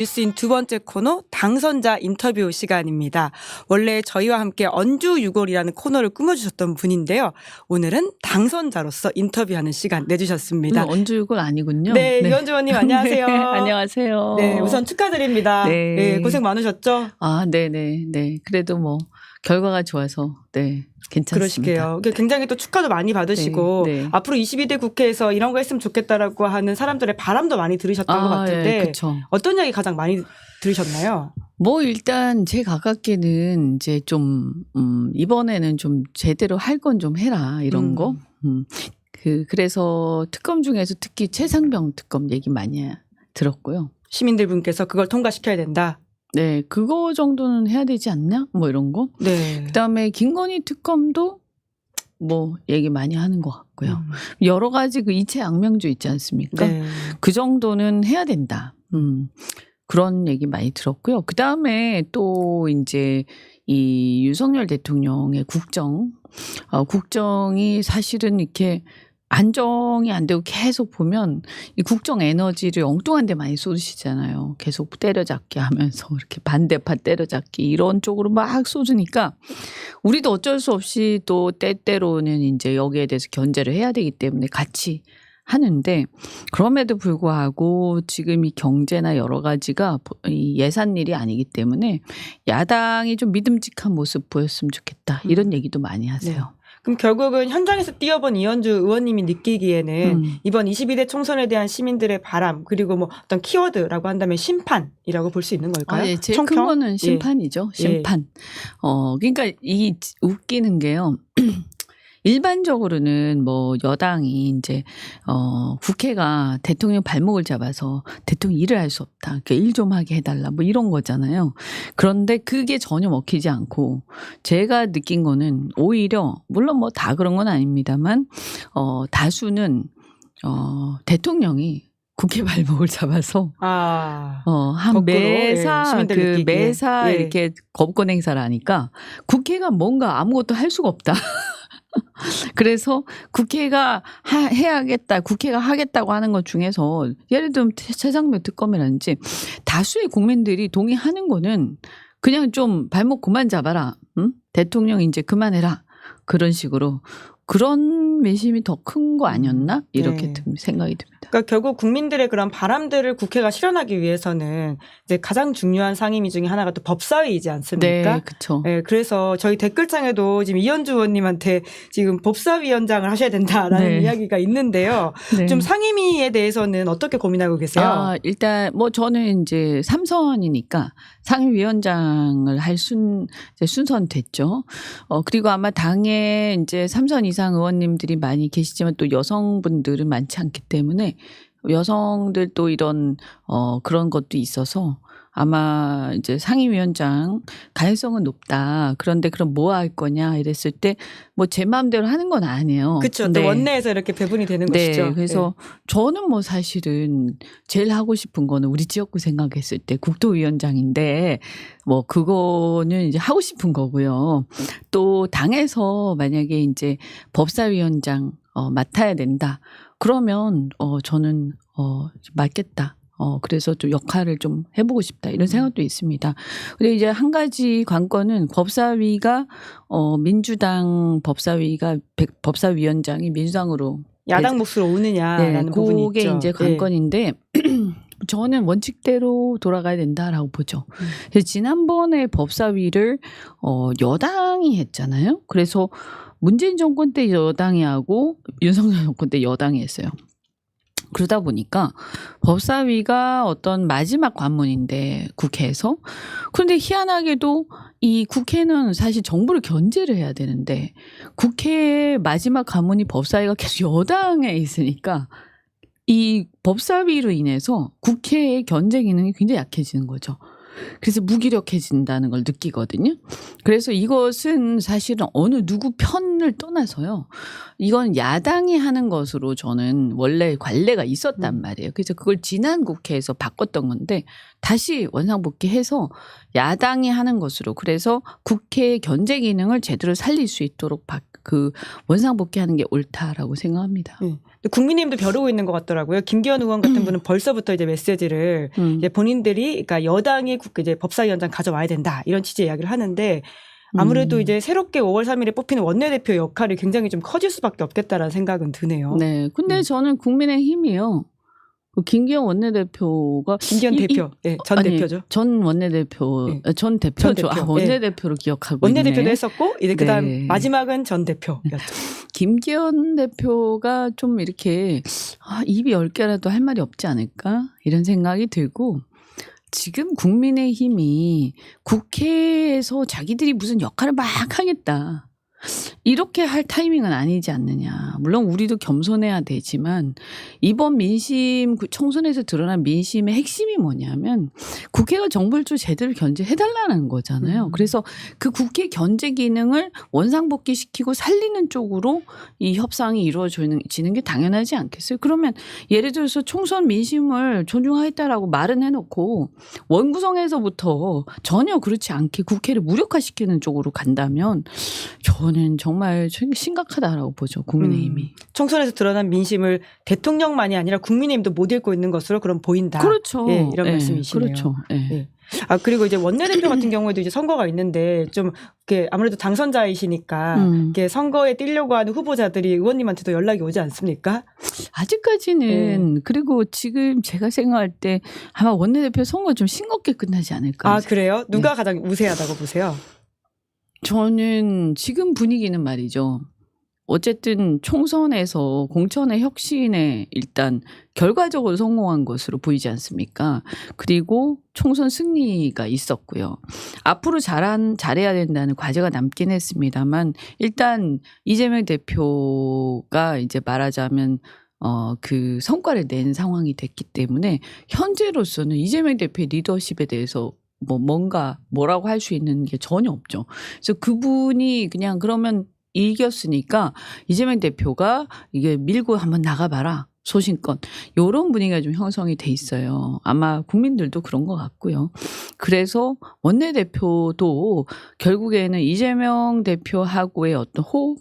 뉴스인 두 번째 코너 당선자 인터뷰 시간입니다. 원래 저희와 함께 언주유골이라는 코너를 꾸며주셨던 분인데요. 오늘은 당선자로서 인터뷰하는 시간 내주셨습니다. 언주유골 아니군요. 네, 이현주 의원님 안녕하세요. 네, 안녕하세요. 네, 우선 축하드립니다. 네. 네, 고생 많으셨죠? 아, 네네. 네. 그래도 뭐 결과가 좋아서 네, 괜찮습니다. 그러시게요. 굉장히 또 축하도 많이 받으시고 네, 네. 앞으로 22대 국회에서 이런 거 했으면 좋겠다라고 하는 사람들의 바람도 많이 들으셨던 것 같은데 예, 그쵸. 어떤 이야기 가장 많이 들으셨나요? 뭐 일단 제 가깝게는 이제 좀 이번에는 좀 제대로 할 건 좀 해라 이런 거. 그래서 특검 중에서 특히 최상병 특검 얘기 많이 들었고요. 시민들 분께서 그걸 통과시켜야 된다. 네, 그거 정도는 해야 되지 않냐? 뭐 이런 거. 네. 그다음에 김건희 특검도 뭐 얘기 많이 하는 것 같고요. 여러 가지 그 이체 악명주 있지 않습니까? 네. 그 정도는 해야 된다. 그런 얘기 많이 들었고요. 그다음에 또 이제 이 윤석열 대통령의 국정이 사실은 이렇게 안정이 안 되고 계속 보면 이 국정 에너지를 엉뚱한 데 많이 쏟으시잖아요. 계속 때려잡기 하면서 이렇게 반대파 때려잡기 이런 쪽으로 막 쏟으니까 우리도 어쩔 수 없이 또 때때로는 이제 여기에 대해서 견제를 해야 되기 때문에 같이 하는데 그럼에도 불구하고 지금 이 경제나 여러 가지가 이 예산일이 아니기 때문에 야당이 좀 믿음직한 모습 보였으면 좋겠다. 이런 얘기도 많이 하세요. 네. 그럼 결국은 현장에서 뛰어본 이현주 의원님이 느끼기에는 이번 22대 총선에 대한 시민들의 바람 그리고 뭐 어떤 키워드라고 한다면 심판이라고 볼 수 있는 걸까요? 예, 제일 큰 거는 심판이죠. 심판. 그러니까 이 웃기는 게요. 일반적으로는 뭐 여당이 이제 국회가 대통령 발목을 잡아서 대통령 일을 할 수 없다. 그러니까 일 좀 하게 해달라. 뭐 이런 거잖아요. 그런데 그게 전혀 먹히지 않고 제가 느낀 거는 오히려 물론 뭐 다 그런 건 아닙니다만 다수는 대통령이 국회 발목을 잡아서 한 매사 매사 이렇게 거부권 행사를 하니까 국회가 뭔가 아무것도 할 수가 없다. 그래서 국회가 국회가 하겠다고 하는 것 중에서 예를 들면 최상병 특검이라든지 다수의 국민들이 동의하는 거는 그냥 좀 발목 그만 잡아라. 대통령 이제 그만해라. 그런 식으로 그런 민심이 더 큰 거 아니었나? 이렇게 생각이 듭니다. 그러니까 결국 국민들의 그런 바람들을 국회가 실현하기 위해서는 이제 가장 중요한 상임위 중에 하나가 또 법사위이지 않습니까? 네, 그렇죠. 네, 그래서 저희 댓글창에도 지금 이현주 의원님한테 지금 법사위원장을 하셔야 된다라는 이야기가 있는데요. 좀 상임위에 대해서는 어떻게 고민하고 계세요? 일단 뭐 저는 이제 3선이니까 상임위원장을 할 순서는 됐죠. 그리고 아마 당에 이제 3선 이상 의원님들이 많이 계시지만 또 여성분들은 많지 않기 때문에 여성들 또 이런 그런 것도 있어서 아마 이제 상임위원장 가능성은 높다. 그런데 그럼 뭐 할 거냐 이랬을 때 뭐 제 마음대로 하는 건 아니에요. 그렇죠. 또 원내에서 이렇게 배분이 되는 것이죠. 그래서 저는 뭐 사실은 제일 하고 싶은 거는 우리 지역구 생각했을 때 국토위원장인데 뭐 그거는 이제 하고 싶은 거고요. 또 당에서 만약에 이제 법사위원장 맡아야 된다. 그러면 저는 맡겠다. 그래서 좀 역할을 좀 해보고 싶다. 이런 생각도 있습니다. 근데 이제 한 가지 관건은 법사위가, 민주당 법사위원장이 민주당으로. 야당 몫으로 오느냐라는 부분이 있죠. 그게 이제 관건인데, 저는 원칙대로 돌아가야 된다라고 보죠. 그래서 지난번에 법사위를, 여당이 했잖아요. 그래서 문재인 정권 때 여당이 하고 윤석열 정권 때 여당이 했어요. 그러다 보니까 법사위가 어떤 마지막 관문인데 국회에서 그런데 희한하게도 이 국회는 사실 정부를 견제를 해야 되는데 국회의 마지막 관문이 법사위가 계속 여당에 있으니까 이 법사위로 인해서 국회의 견제 기능이 굉장히 약해지는 거죠. 그래서 무기력해진다는 걸 느끼거든요. 그래서 이것은 사실은 어느 누구 편을 떠나서요. 이건 야당이 하는 것으로 저는 원래 관례가 있었단 말이에요. 그래서 그걸 지난 국회에서 바꿨던 건데 다시 원상복귀해서 야당이 하는 것으로 그래서 국회의 견제 기능을 제대로 살릴 수 있도록 그 원상복귀하는 게 옳다라고 생각합니다. 국민의힘도 벼르고 있는 것 같더라고요. 김기현 의원 같은 분은 벌써부터 이제 메시지를 이제 본인들이 그러니까 여당이 이제 법사위원장 가져와야 된다 이런 취지의 이야기를 하는데 아무래도 이제 새롭게 5월 3일에 뽑히는 원내대표 역할이 굉장히 좀 커질 수밖에 없겠다라는 생각은 드네요. 네, 근데 저는 국민의힘이요. 그 김기현 원내대표가 김기현 대표, 네, 전 아니, 대표죠. 전 원내대표, 네. 전 대표죠. 전 대표. 원내대표로 기억하고 원내대표도 있네. 했었고 이제 그다음 네. 마지막은 전 대표였죠. 김기현 대표가 좀 이렇게 입이 10개라도 할 말이 없지 않을까 이런 생각이 들고 지금 국민의힘이 국회에서 자기들이 무슨 역할을 막 하겠다. 이렇게 할 타이밍은 아니지 않느냐. 물론 우리도 겸손해야 되지만 이번 민심 총선에서 드러난 민심의 핵심이 뭐냐면 국회가 정부를 좀 제대로 견제해달라는 거잖아요. 그래서 그 국회 견제 기능을 원상복귀시키고 살리는 쪽으로 이 협상이 이루어지는 게 당연하지 않겠어요. 그러면 예를 들어서 총선 민심을 존중하겠다라고 말은 해놓고 원구성에서부터 전혀 그렇지 않게 국회를 무력화시키는 쪽으로 간다면 저는 정말 심각하다라고 보죠. 국민의힘이. 총선에서 드러난 민심을 대통령만이 아니라 국민의힘도 못 읽고 있는 것으로 그럼 보인다. 그렇죠. 예, 이런 말씀이시네요. 그렇죠. 예. 그리고 이제 원내대표 같은 경우에도 이제 선거가 있는데 좀 이렇게 아무래도 당선자이시니까 이렇게 선거에 뛰려고 하는 후보자들이 의원님한테도 연락이 오지 않습니까? 아직까지는 그리고 지금 제가 생각할 때 아마 원내대표 선거 좀 싱겁게 끝나지 않을까. 아, 그래요? 누가 가장 우세하다고 보세요? 저는 지금 분위기는 말이죠. 어쨌든 총선에서 공천의 혁신에 일단 결과적으로 성공한 것으로 보이지 않습니까? 그리고 총선 승리가 있었고요. 앞으로 잘해야 된다는 과제가 남긴 했습니다만 일단 이재명 대표가 이제 말하자면 그 성과를 낸 상황이 됐기 때문에 현재로서는 이재명 대표의 리더십에 대해서 뭐라고 할 수 있는 게 전혀 없죠. 그래서 그분이 그냥 그러면 이겼으니까 이재명 대표가 이게 밀고 한번 나가봐라. 소신껏. 이런 분위기가 좀 형성이 돼 있어요. 아마 국민들도 그런 것 같고요. 그래서 원내대표도 결국에는 이재명 대표하고의 어떤 호흡?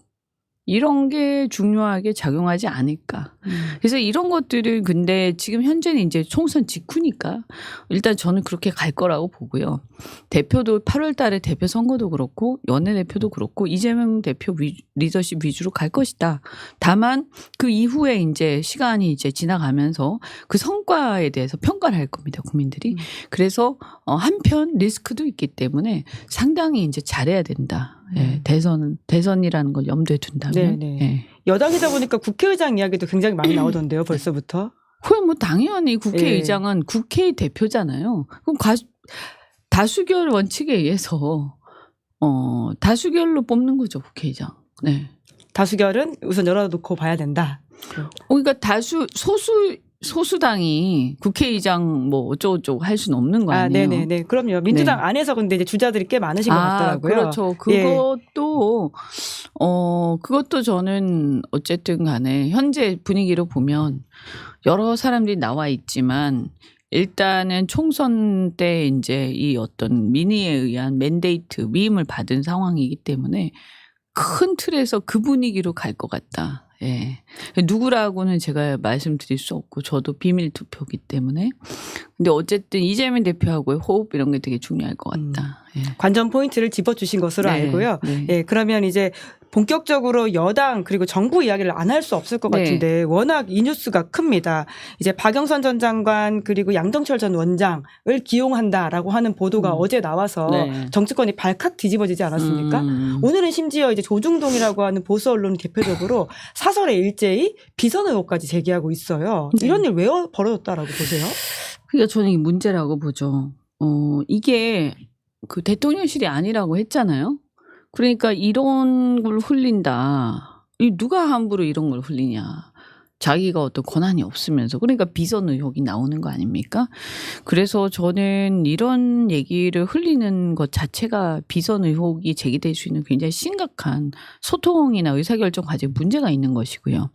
이런 게 중요하게 작용하지 않을까. 그래서 이런 것들을 근데 지금 현재는 이제 총선 직후니까 일단 저는 그렇게 갈 거라고 보고요. 대표도 8월 달에 대표 선거도 그렇고 원내대표도 그렇고 이재명 대표 리더십 위주로 갈 것이다. 다만 그 이후에 이제 시간이 이제 지나가면서 그 성과에 대해서 평가를 할 겁니다. 국민들이. 그래서 한편 리스크도 있기 때문에 상당히 이제 잘해야 된다. 예, 대선이라는 걸 염두에 둔다면. 네네. 예. 여당이다 보니까 국회의장 이야기도 굉장히 많이 나오던데요, 벌써부터. 그럼 뭐 당연히 국회의장은 국회의 대표잖아요. 그럼 다수결 원칙에 의해서 다수결로 뽑는 거죠, 국회의장. 네. 다수결은 우선 열어놓고 봐야 된다. 그러니까 소수당이 국회의장 뭐 어쩌고저쩌고 할 수는 없는 거 아니에요? 네네네. 그럼요. 민주당 안에서 근데 이제 주자들이 꽤 많으신 것 같더라고요. 그렇죠. 그것도 저는 어쨌든 간에 현재 분위기로 보면 여러 사람들이 나와 있지만 일단은 총선 때 이제 이 어떤 민의에 의한 맨데이트 위임을 받은 상황이기 때문에 큰 틀에서 그 분위기로 갈 것 같다. 예. 누구라고는 제가 말씀드릴 수 없고 저도 비밀 투표기 때문에. 근데 어쨌든 이재명 대표하고의 호흡 이런 게 되게 중요할 것 같다. 예. 관전 포인트를 짚어주신 것으로 알고요. 네. 예, 그러면 이제 본격적으로 여당 그리고 정부 이야기를 안 할 수 없을 것 같은데 워낙 이 뉴스가 큽니다. 이제 박영선 전 장관 그리고 양정철 전 원장을 기용한다라고 하는 보도가 어제 나와서 정치권이 발칵 뒤집어지지 않았습니까? 오늘은 심지어 이제 조중동이라고 하는 보수 언론이 대표적으로 사설에 일제히 비선 의혹까지 제기하고 있어요. 이런 일 왜 벌어졌다라고 보세요? 그러니까 저는 이 문제라고 보죠. 이게 그 대통령실이 아니라고 했잖아요. 그러니까 이런 걸 흘린다. 누가 함부로 이런 걸 흘리냐. 자기가 어떤 권한이 없으면서. 그러니까 비선 의혹이 나오는 거 아닙니까? 그래서 저는 이런 얘기를 흘리는 것 자체가 비선 의혹이 제기될 수 있는 굉장히 심각한 소통이나 의사결정 과정에 문제가 있는 것이고요.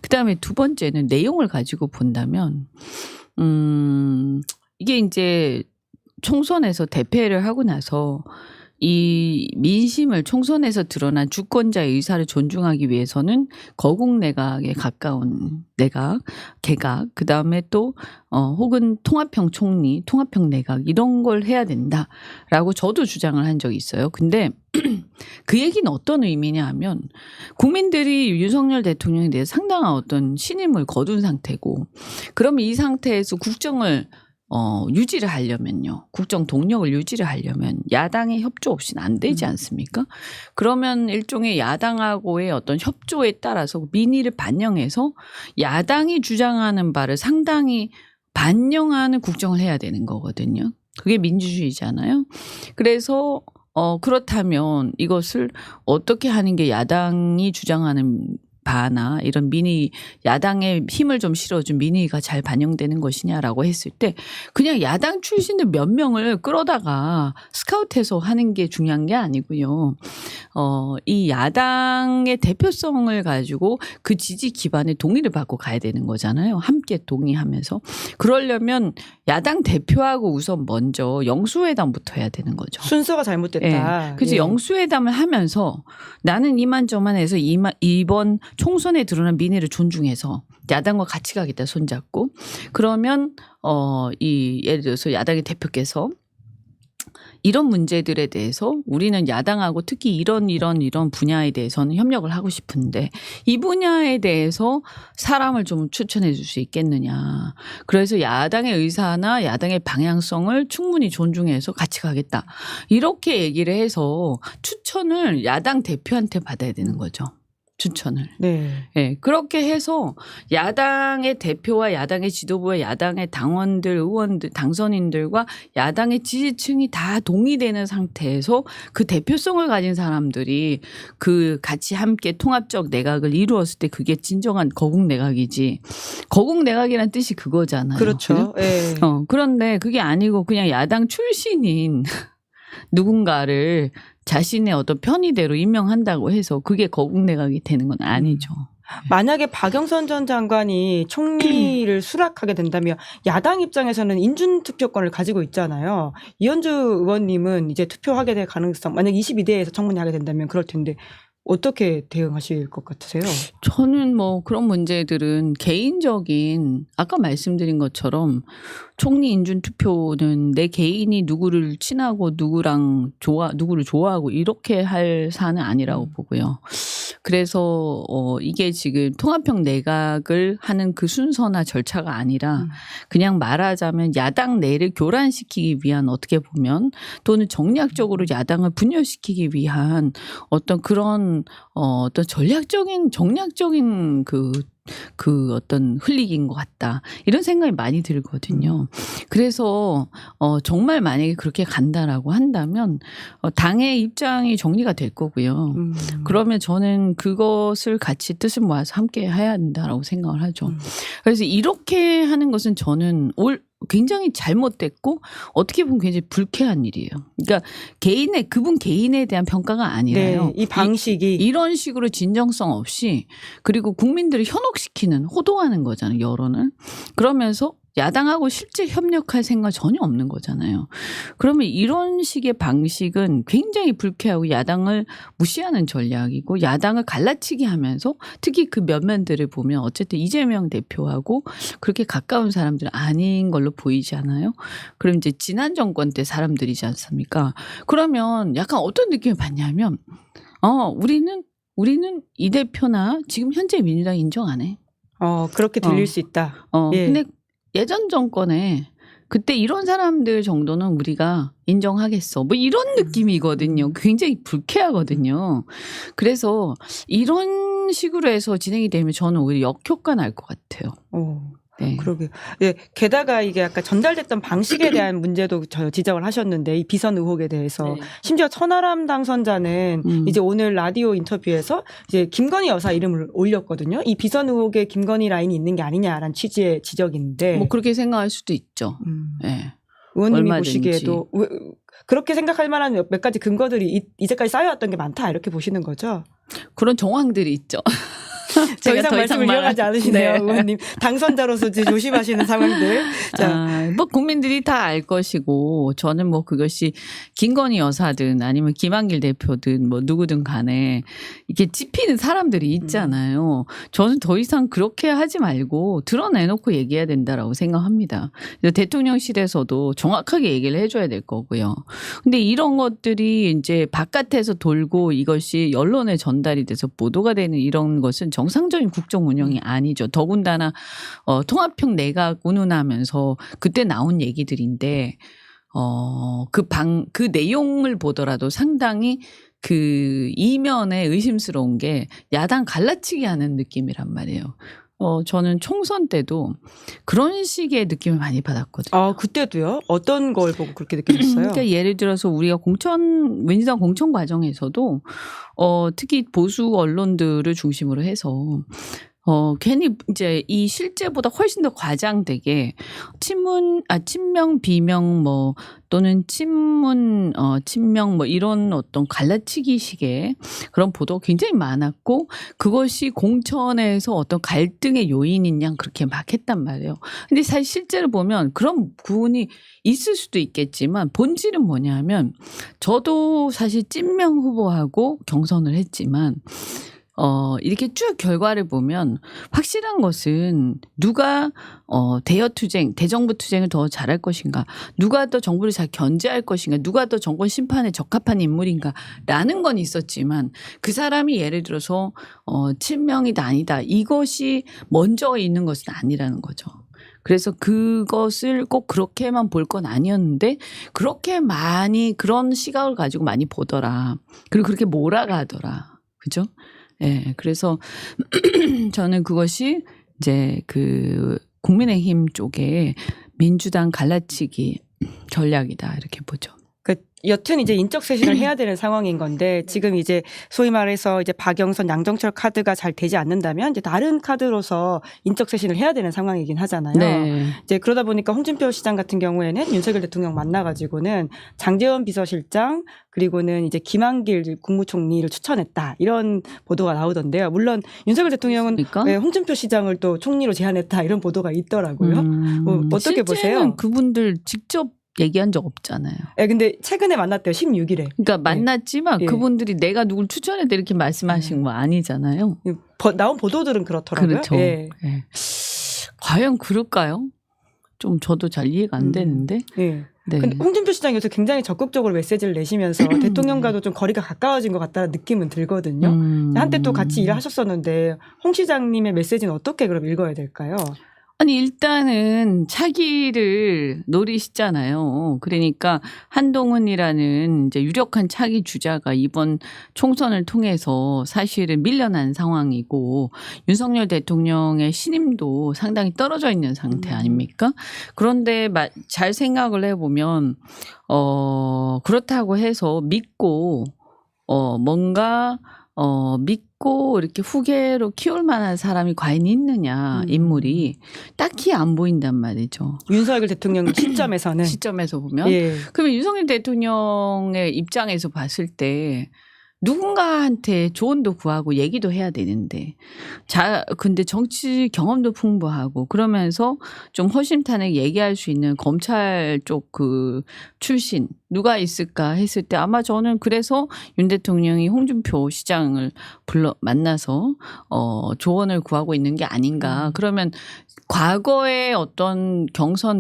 그다음에 두 번째는 내용을 가지고 본다면 이게 이제 총선에서 대패를 하고 나서 이 민심을 총선에서 드러난 주권자의 의사를 존중하기 위해서는 거국 내각에 가까운 내각, 개각, 그 다음에 또 혹은 통합형 총리, 통합형 내각 이런 걸 해야 된다라고 저도 주장을 한 적이 있어요. 근데 그 얘기는 어떤 의미냐 하면 국민들이 윤석열 대통령에 대해서 상당한 어떤 신임을 거둔 상태고 그러면 이 상태에서 국정을 유지를 하려면요. 국정 동력을 유지를 하려면 야당의 협조 없이는 안 되지 않습니까? 그러면 일종의 야당하고의 어떤 협조에 따라서 민의를 반영해서 야당이 주장하는 바를 상당히 반영하는 국정을 해야 되는 거거든요. 그게 민주주의잖아요. 그래서 그렇다면 이것을 어떻게 하는 게 야당이 주장하는 바나 이런 민의 야당의 힘을 좀 실어준 민의가 잘 반영되는 것이냐라고 했을 때 그냥 야당 출신들 몇 명을 끌어다가 스카우트해서 하는 게 중요한 게 아니고요. 이 야당의 대표성을 가지고 그 지지 기반의 동의를 받고 가야 되는 거잖아요. 함께 동의하면서. 그러려면 야당 대표하고 우선 먼저 영수회담부터 해야 되는 거죠. 순서가 잘못됐다. 그래서 예. 영수회담을 하면서 나는 이만저만해서 이번 총선에 드러난 민의를 존중해서 야당과 같이 가겠다 손잡고 그러면 예를 들어서 야당의 대표께서 이런 문제들에 대해서 우리는 야당하고 특히 이런 분야에 대해서는 협력을 하고 싶은데 이 분야에 대해서 사람을 좀 추천해 줄 수 있겠느냐. 그래서 야당의 의사나 야당의 방향성을 충분히 존중해서 같이 가겠다. 이렇게 얘기를 해서 추천을 야당 대표한테 받아야 되는 거죠. 추천을. 네. 네, 그렇게 해서 야당의 대표와 야당의 지도부와 야당의 당원들, 의원들, 당선인들과 야당의 지지층이 다 동의되는 상태에서 그 대표성을 가진 사람들이 그 같이 함께 통합적 내각을 이루었을 때 그게 진정한 거국 내각이지. 거국 내각이란 뜻이 그거잖아요. 그렇죠. 예. 그런데 그게 아니고 그냥 야당 출신인 누군가를 자신의 어떤 편의대로 임명한다고 해서 그게 거국 내각이 되는 건 아니죠. 만약에 박영선 전 장관이 총리를 수락하게 된다면 야당 입장에서는 인준 투표권을 가지고 있잖아요. 이현주 의원님은 이제 투표하게 될 가능성, 만약 22대에서 청문회하게 된다면 그럴 텐데 어떻게 대응하실 것 같으세요? 저는 뭐 그런 문제들은 개인적인 아까 말씀드린 것처럼 총리 인준 투표는 내 개인이 누구를 친하고 누구를 좋아하고 이렇게 할 사안은 아니라고 보고요. 그래서 이게 지금 통합형 내각을 하는 그 순서나 절차가 아니라 그냥 말하자면 야당 내를 교란시키기 위한 어떻게 보면 또는 정략적으로 야당을 분열시키기 위한 어떤 그런 어떤 정략적인 그 어떤 흘리기인 것 같다. 이런 생각이 많이 들거든요. 그래서 정말 만약에 그렇게 간다라고 한다면 당의 입장이 정리가 될 거고요. 그러면 저는 그것을 같이 뜻을 모아서 함께 해야 된다라고 생각을 하죠. 그래서 이렇게 하는 것은 저는 굉장히 잘못됐고 어떻게 보면 굉장히 불쾌한 일이에요. 그러니까 그분 개인에 대한 평가가 아니라요. 네, 이 방식이 이런 식으로 진정성 없이 그리고 국민들을 현혹시키는 호도하는 거잖아요. 여론을. 그러면서 야당하고 실제 협력할 생각 전혀 없는 거잖아요. 그러면 이런 식의 방식은 굉장히 불쾌하고 야당을 무시하는 전략이고 야당을 갈라치기 하면서 특히 그 면면들을 보면 어쨌든 이재명 대표하고 그렇게 가까운 사람들은 아닌 걸로 보이잖아요. 그럼 이제 지난 정권 때 사람들이지 않습니까? 그러면 약간 어떤 느낌을 받냐면 우리는 이 대표나 지금 현재 민주당 인정 안 해. 그렇게 들릴 수 있다. 예. 근데 예전 정권에 그때 이런 사람들 정도는 우리가 인정하겠어. 뭐 이런 느낌이거든요. 굉장히 불쾌하거든요. 그래서 이런 식으로 해서 진행이 되면 저는 오히려 역효과 날 것 같아요. 네. 그러게요. 예, 게다가 이게 아까 전달됐던 방식에 대한 문제도 지적을 하셨는데 이 비선 의혹에 대해서 네. 심지어 천하람 당선자는 이제 오늘 라디오 인터뷰에서 이제 김건희 여사 이름을 올렸거든요. 이 비선 의혹에 김건희 라인이 있는 게 아니냐라는 취지의 지적인데 뭐 그렇게 생각할 수도 있죠. 네. 의원님이 얼마든지. 보시기에도 그렇게 생각할 만한 몇 가지 근거들이 이제까지 쌓여왔던 게 많다 이렇게 보시는 거죠? 그런 정황들이 있죠. 더 이상 말씀을 이어가지 않으시네요, 네. 의원님. 당선자로서 이제 조심하시는 상황들. 자, 뭐 국민들이 다 알 것이고 저는 뭐 그것이 김건희 여사든 아니면 김한길 대표든 뭐 누구든 간에 이렇게 찝히는 사람들이 있잖아요. 저는 더 이상 그렇게 하지 말고 드러내놓고 얘기해야 된다라고 생각합니다. 그래서 대통령실에서도 정확하게 얘기를 해줘야 될 거고요. 근데 이런 것들이 이제 바깥에서 돌고 이것이 언론에 전달이 돼서 보도가 되는 이런 것은 정상적인 국정 운영이 아니죠. 더군다나 통합형 내각 운운하면서 그때 나온 얘기들인데 그 내용을 보더라도 상당히 그 이면에 의심스러운 게 야당 갈라치기 하는 느낌이란 말이에요. 저는 총선 때도 그런 식의 느낌을 많이 받았거든요. 그때도요? 어떤 걸 보고 그렇게 느끼셨어요? 그러니까 예를 들어서 우리가 민주당 공천 과정에서도 특히 보수 언론들을 중심으로 해서 괜히 이제 이 실제보다 훨씬 더 과장되게 친명, 비명 뭐 또는 친명 뭐 이런 어떤 갈라치기식의 그런 보도가 굉장히 많았고 그것이 공천에서 어떤 갈등의 요인인 양 그렇게 막 했단 말이에요. 근데 사실 실제로 보면 그런 부분이 있을 수도 있겠지만 본질은 뭐냐 하면 저도 사실 친명 후보하고 경선을 했지만 이렇게 쭉 결과를 보면 확실한 것은 누가 대여투쟁, 대정부 투쟁을 더 잘할 것인가, 누가 더 정부를 잘 견제할 것인가, 누가 더 정권 심판에 적합한 인물인가라는 건 있었지만 그 사람이 예를 들어서 친명이다 아니다 이것이 먼저 있는 것은 아니라는 거죠. 그래서 그것을 꼭 그렇게만 볼 건 아니었는데 그렇게 많이 그런 시각을 가지고 많이 보더라. 그리고 그렇게 몰아가더라. 그죠? 예, 그래서 저는 그것이 이제 그 국민의힘 쪽에 민주당 갈라치기 전략이다 이렇게 보죠. 여튼 이제 인적 쇄신을 해야 되는 상황인 건데 지금 이제 소위 말해서 이제 박영선, 양정철 카드가 잘 되지 않는다면 이제 다른 카드로서 인적 쇄신을 해야 되는 상황이긴 하잖아요. 네. 이제 그러다 보니까 홍준표 시장 같은 경우에는 윤석열 대통령 만나가지고는 장제원 비서실장 그리고는 이제 김한길 국무총리를 추천했다 이런 보도가 나오던데요. 물론 윤석열 대통령은 그러니까? 홍준표 시장을 또 총리로 제안했다 이런 보도가 있더라고요. 어떻게 보세요? 실제는 그분들 직접 얘기한 적 없잖아요. 네, 근데 최근에 만났대요. 16일에. 그러니까 만났지만 예. 그분들이 내가 누굴 추천했다 이렇게 말씀하신 거 아니잖아요. 나온 보도들은 그렇더라고요. 그렇죠. 예. 예. 과연 그럴까요? 좀 저도 잘 이해가 안 되는데. 예. 네. 근데 홍준표 시장이 요새 굉장히 적극적으로 메시지를 내시면서 대통령과도 좀 거리가 가까워진 것 같다는 느낌은 들거든요. 한때 또 같이 일을 하셨었는데 홍 시장님의 메시지는 어떻게 그럼 읽어야 될까요? 아니 일단은 차기를 노리시잖아요. 그러니까 한동훈이라는 이제 유력한 차기 주자가 이번 총선을 통해서 사실은 밀려난 상황이고 윤석열 대통령의 신임도 상당히 떨어져 있는 상태 아닙니까? 그런데 잘 생각을 해보면 그렇다고 해서 믿고 뭔가 믿고 이렇게 후계로 키울 만한 사람이 과연 있느냐 인물이 딱히 안 보인단 말이죠. 윤석열 대통령 시점에서 보면. 예. 그러면 윤석열 대통령의 입장에서 봤을 때 누군가한테 조언도 구하고 얘기도 해야 되는데 근데 정치 경험도 풍부하고 그러면서 좀 허심탄회하게 얘기할 수 있는 검찰 쪽 그 출신 누가 있을까 했을 때 아마 저는 그래서 윤 대통령이 홍준표 시장을 만나서 조언을 구하고 있는 게 아닌가. 그러면 과거에 어떤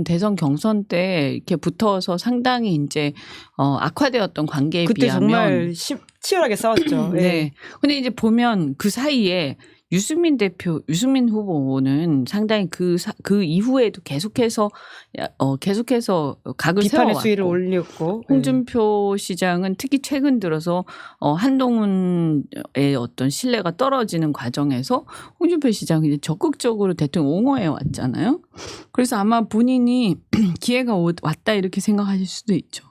대선 경선 때 이렇게 붙어서 상당히 이제 악화되었던 관계에 그때 비하면 정말 치열하게 싸웠죠. 예. 네. 근데 이제 보면 그 사이에 유승민 후보는 상당히 그 이후에도 계속해서 각을 비판의 세워왔고 수위를 올렸고 홍준표 시장은 특히 최근 들어서 한동훈의 어떤 신뢰가 떨어지는 과정에서 홍준표 시장이 이제 적극적으로 대통령 옹호해 왔잖아요. 그래서 아마 본인이 기회가 왔다 이렇게 생각하실 수도 있죠.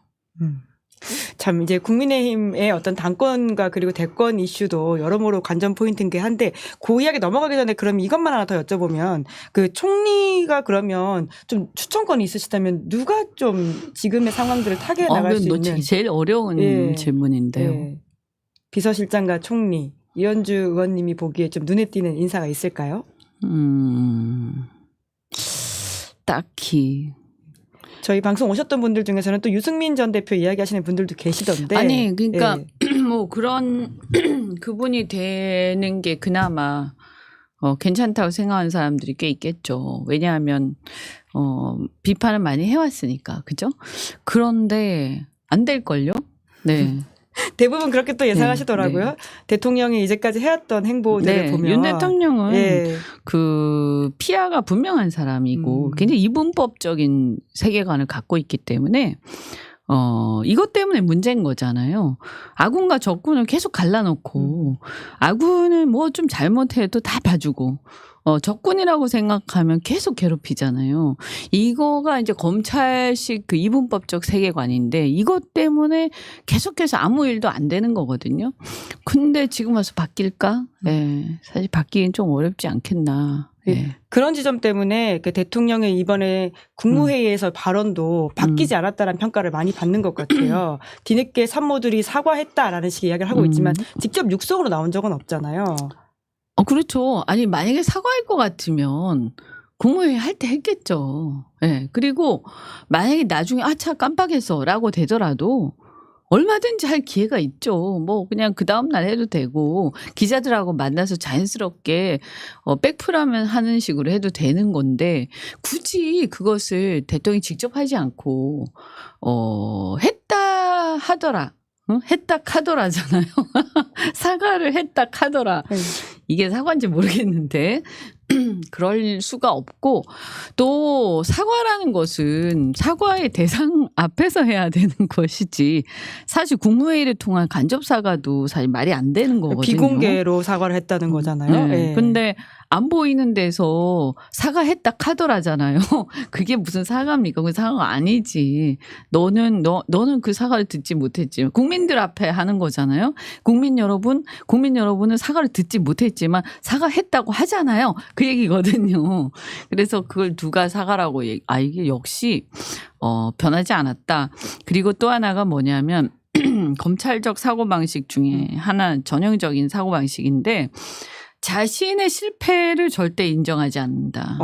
참 이제 국민의힘의 어떤 당권과 그리고 대권 이슈도 여러모로 관전 포인트인 게 한데 그 이야기 넘어가기 전에 그럼 이것만 하나 더 여쭤보면 그 총리가 그러면 좀 추천권이 있으시다면 누가 좀 지금의 상황들을 타개해 나갈 수 있는 제일 어려운 질문인데요. 비서실장과 총리 이현주 의원님이 보기에 좀 눈에 띄는 인사가 있을까요? 딱히. 저희 방송 오셨던 분들 중에서는 또 유승민 전 대표 이야기하시는 분들도 계시던데. 아니 그러니까 예. 뭐 그런 그분이 되는 게 그나마 괜찮다고 생각하는 사람들이 꽤 있겠죠. 왜냐하면 비판을 많이 해왔으니까 그죠? 그런데 안 될걸요? 네. 대부분 그렇게 또 예상하시더라고요. 네. 대통령이 이제까지 해왔던 행보들을 네. 보면 윤 대통령은 예. 그 피아가 분명한 사람이고 굉장히 이분법적인 세계관을 갖고 있기 때문에 이것 때문에 문제인 거잖아요. 아군과 적군을 계속 갈라놓고 아군을 뭐 좀 잘못해도 다 봐주고 적군이라고 생각하면 계속 괴롭히잖아요. 이거가 이제 검찰식 그 이분법적 세계관인데 이것 때문에 계속해서 아무 일도 안 되는 거거든요. 근데 지금 와서 바뀔까? 네, 사실 바뀌긴 좀 어렵지 않겠나. 네. 그런 지점 때문에 그 대통령의 이번에 국무회의에서 발언도 바뀌지 않았다는 평가를 많이 받는 것 같아요. 뒤늦게 산모들이 사과했다라는 식의 이야기를 하고 있지만 직접 육성으로 나온 적은 없잖아요. 그렇죠. 아니 만약에 사과할 것 같으면 국무회의 할 때 했겠죠. 네. 그리고 만약에 나중에 차 깜빡했어라고 되더라도 얼마든지 할 기회가 있죠. 뭐 그냥 그 다음 날 해도 되고 기자들하고 만나서 자연스럽게 백프라면 하는 식으로 해도 되는 건데 굳이 그것을 대통령이 직접 하지 않고 했다 하더라. 했다 카더라잖아요. 사과를 했다 카더라. 이게 사과인지 모르겠는데 그럴 수가 없고 또 사과라는 것은 사과의 대상 앞에서 해야 되는 것이지 사실 국무회의를 통한 간접 사과도 사실 말이 안 되는 거거든요. 비공개로 사과를 했다는 거잖아요. 네. 네. 근데 안 보이는 데서 사과했다 카더라잖아요. 그게 무슨 사과입니까? 그 사과가 아니지. 너는 그 사과를 듣지 못했지만 국민들 앞에 하는 거잖아요. 국민 여러분은 사과를 듣지 못했지만 사과했다고 하잖아요. 그 얘기거든요. 그래서 그걸 누가 사과라고 이게 역시 변하지 않았다. 그리고 또 하나가 뭐냐면 검찰적 사고방식 중에 하나 전형적인 사고방식인데 자신의 실패를 절대 인정하지 않는다.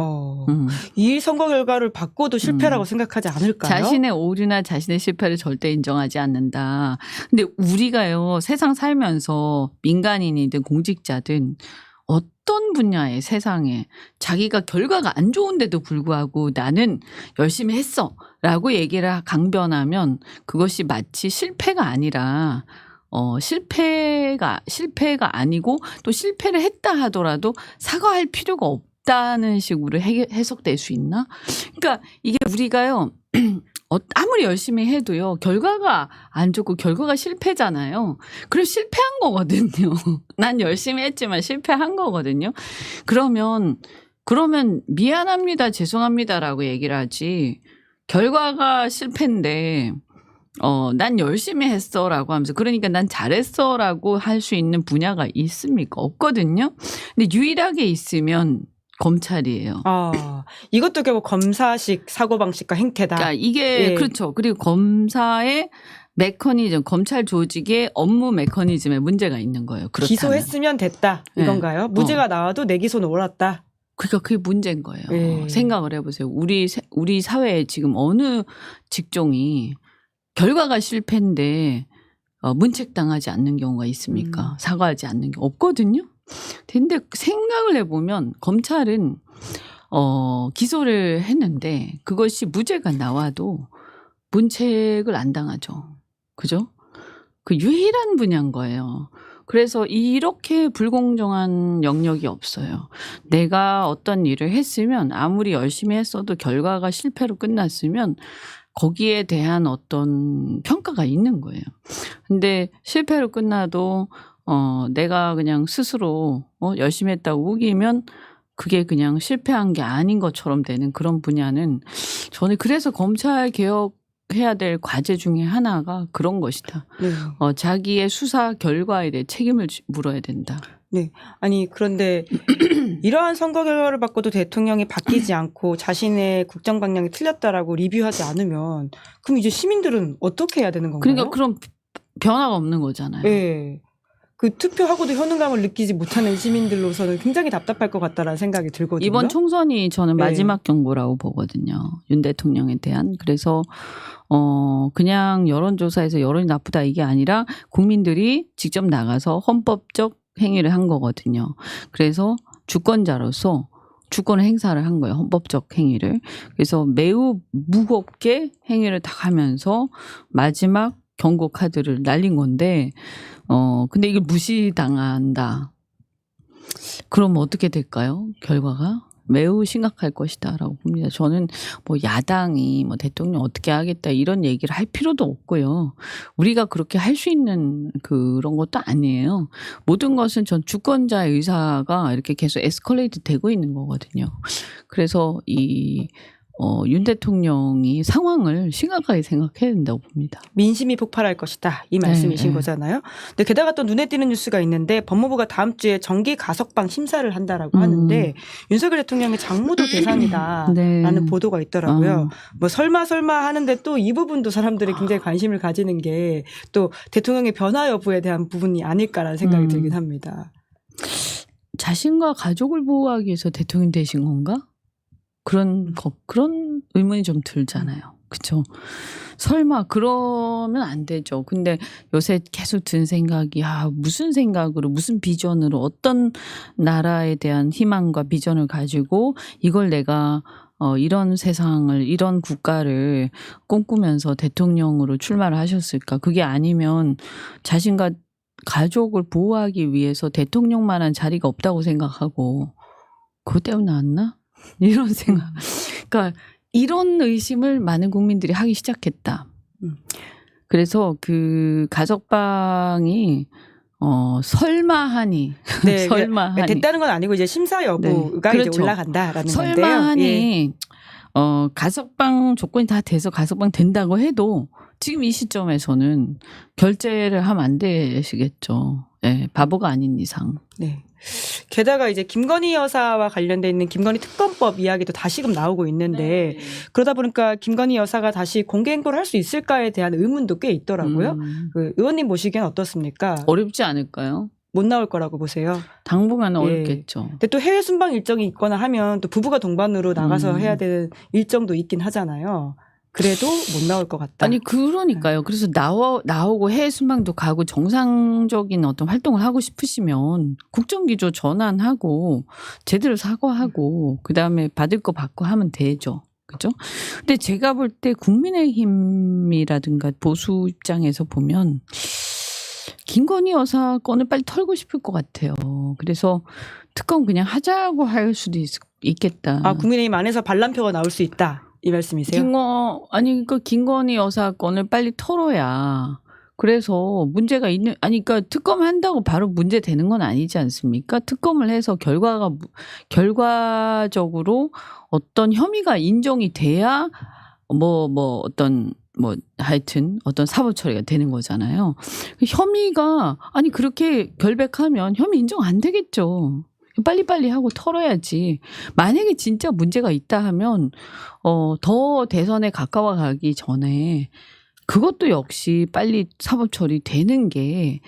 이 선거 결과를 바꿔도 실패라고 생각하지 않을까요? 자신의 오류나 자신의 실패를 절대 인정하지 않는다. 근데 우리가요 세상 살면서 민간인이든 공직자든 어떤 분야의 세상에 자기가 결과가 안 좋은데도 불구하고 나는 열심히 했어 라고 얘기를 강변하면 그것이 마치 실패가 아니라 실패가 아니고 또 실패를 했다 하더라도 사과할 필요가 없다는 식으로 해석될 수 있나? 그러니까 이게 우리가요 아무리 열심히 해도요 결과가 안 좋고 결과가 실패잖아요. 그럼 실패한 거거든요. 난 열심히 했지만 실패한 거거든요. 그러면 미안합니다, 죄송합니다라고 얘기를 하지. 결과가 실패인데 난 열심히 했어라고 하면서 그러니까 난 잘했어라고 할 수 있는 분야가 있습니까? 없거든요. 근데 유일하게 있으면 검찰이에요. 이것도 결국 검사식 사고방식과 행태다. 그러니까 이게 그렇죠. 그리고 검사의 메커니즘, 검찰 조직의 업무 메커니즘에 문제가 있는 거예요. 그렇다면. 기소했으면 됐다 이건가요? 무죄가 나와도 내 기소는 옳았다. 그러니까 그게 문제인 거예요. 생각을 해보세요. 우리 사회에 지금 어느 직종이 결과가 실패인데 문책당하지 않는 경우가 있습니까? 사과하지 않는 경우 없거든요. 근데 생각을 해보면 검찰은 기소를 했는데 그것이 무죄가 나와도 문책을 안 당하죠. 그죠? 그 유일한 분야인 거예요. 그래서 이렇게 불공정한 영역이 없어요. 내가 어떤 일을 했으면 아무리 열심히 했어도 결과가 실패로 끝났으면 거기에 대한 어떤 평가가 있는 거예요. 근데 실패로 끝나도 내가 그냥 스스로 열심히 했다고 우기면 그게 그냥 실패한 게 아닌 것처럼 되는 그런 분야는 저는 그래서 검찰 개혁해야 될 과제 중에 하나가 그런 것이다. 자기의 수사 결과에 대해 책임을 물어야 된다. 네. 아니 그런데 이러한 선거 결과를 바꿔도 대통령이 바뀌지 않고 자신의 국정 방향이 틀렸다라고 리뷰하지 않으면 그럼 이제 시민들은 어떻게 해야 되는 건가요? 그러니까 그럼 변화가 없는 거잖아요. 네. 그 투표하고도 효능감을 느끼지 못하는 시민들로서는 굉장히 답답할 것 같다라는 생각이 들거든요. 이번 총선이 저는 네. 마지막 경고라고 보거든요. 윤 대통령에 대한. 그래서 그냥 여론조사에서 여론이 나쁘다 이게 아니라 국민들이 직접 나가서 헌법적 행위를 한 거거든요. 그래서 주권자로서 주권을 행사를 한 거예요. 헌법적 행위를. 그래서 매우 무겁게 행위를 다 하면서 마지막 경고 카드를 날린 건데 근데 이걸 무시당한다. 그럼 어떻게 될까요? 결과가 매우 심각할 것이다라고 봅니다. 저는 뭐 야당이 뭐 대통령 어떻게 하겠다 이런 얘기를 할 필요도 없고요. 우리가 그렇게 할 수 있는 그런 것도 아니에요. 모든 것은 전 주권자의 의사가 이렇게 계속 에스컬레이트 되고 있는 거거든요. 그래서 윤 대통령이 상황을 심각하게 생각해야 된다고 봅니다. 민심이 폭발할 것이다. 이 말씀이신 네. 거잖아요. 근데 게다가 또 눈에 띄는 뉴스가 있는데 법무부가 다음 주에 정기 가석방 심사를 한다라고 하는데 윤석열 대통령의 장모도 대상이다라는 네. 보도가 있더라고요. 뭐 설마 하는데 또 이 부분도 사람들이 굉장히 관심을 가지는 게 또 대통령의 변화 여부에 대한 부분이 아닐까라는 생각이 들긴 합니다. 자신과 가족을 보호하기 위해서 대통령 되신 건가? 그런 의문이 좀 들잖아요. 그렇죠? 설마 그러면 안 되죠. 근데 요새 계속 든 생각이 무슨 생각으로 무슨 비전으로 어떤 나라에 대한 희망과 비전을 가지고 이걸 내가 이런 세상을 이런 국가를 꿈꾸면서 대통령으로 출마를 하셨을까? 그게 아니면 자신과 가족을 보호하기 위해서 대통령만한 자리가 없다고 생각하고 그것 때문에 나왔나? 이런 생각. 그러니까 이런 의심을 많은 국민들이 하기 시작했다. 그래서 그 가석방이 설마하니 네, 설마하니 됐다는 건 아니고 이제 심사 여부가 네, 이제 그렇죠. 올라간다라는 건데요. 설마하니 예. 가석방 조건이 다 돼서 가석방 된다고 해도 지금 이 시점에서는 결재를 하면 안 되시겠죠. 네, 바보가 아닌 이상. 네. 게다가 이제 김건희 여사와 관련돼 있는 김건희 특검법 이야기도 다시금 나오고 있는데 그러다 보니까 김건희 여사가 다시 공개 행보를 할 수 있을까에 대한 의문도 꽤 있더라고요. 그 의원님 보시기엔 어떻습니까? 어렵지 않을까요? 못 나올 거라고 보세요. 당분간은 예. 어렵겠죠. 근데 또 해외 순방 일정이 있거나 하면 또 부부가 동반으로 나가서 해야 되는 일정도 있긴 하잖아요. 그래도 못 나올 것 같다. 아니 그러니까요. 그래서 나오고 해외 순방도 가고 정상적인 어떤 활동을 하고 싶으시면 국정기조 전환하고 제대로 사과하고 그다음에 받을 거 받고 하면 되죠. 그죠? 근데 제가 볼 때 국민의힘이라든가 보수 입장에서 보면 김건희 여사 건을 빨리 털고 싶을 것 같아요. 그래서 특검 그냥 하자고 할 수도 있겠다. 국민의힘 안에서 반란표가 나올 수 있다. 이 말씀이세요? 그러니까 김건희 여사 건을 빨리 털어야 그래서 문제가 있는 그러니까 특검 한다고 바로 문제 되는 건 아니지 않습니까? 특검을 해서 결과적으로 어떤 혐의가 인정이 돼야 하여튼 어떤 사법 처리가 되는 거잖아요. 혐의가 그렇게 결백하면 혐의 인정 안 되겠죠. 빨리빨리 하고 털어야지. 만약에 진짜 문제가 있다 하면 더 대선에 가까워 가기 전에 그것도 역시 빨리 사법 처리되는 게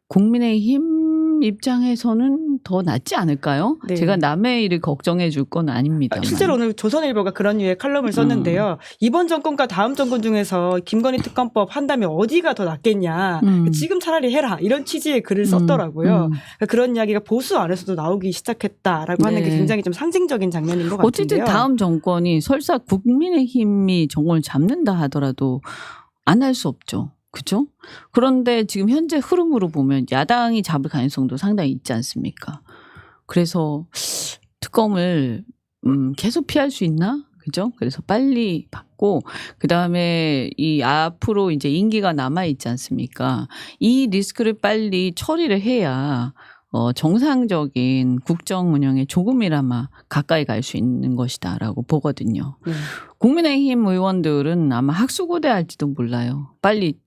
국민의힘 입장에서는 더 낫지 않을까요? 네. 제가 남의 일을 걱정해 줄 건 아닙니다. 실제로 오늘 조선일보가 그런 류의 칼럼을 썼는데요. 이번 정권과 다음 정권 중에서 김건희 특검법 한다면 어디가 더 낫겠냐. 지금 차라리 해라. 이런 취지의 글을 썼더라고요. 그런 이야기가 보수 안에서도 나오기 시작했다라고 하는 게 굉장히 좀 상징적인 장면인 것 같은데요. 어쨌든 다음 정권이 설사 국민의힘이 정권을 잡는다 하더라도 안 할 수 없죠. 그죠? 그런데 지금 현재 흐름으로 보면 야당이 잡을 가능성도 상당히 있지 않습니까? 그래서 특검을 계속 피할 수 있나? 그죠? 그래서 빨리 받고 그다음에 이 앞으로 이제 임기가 남아 있지 않습니까? 이 리스크를 빨리 처리를 해야 정상적인 국정 운영에 조금이나마 가까이 갈 수 있는 것이다라고 보거든요. 국민의힘 의원들은 아마 학수고대할지도 몰라요. 빨리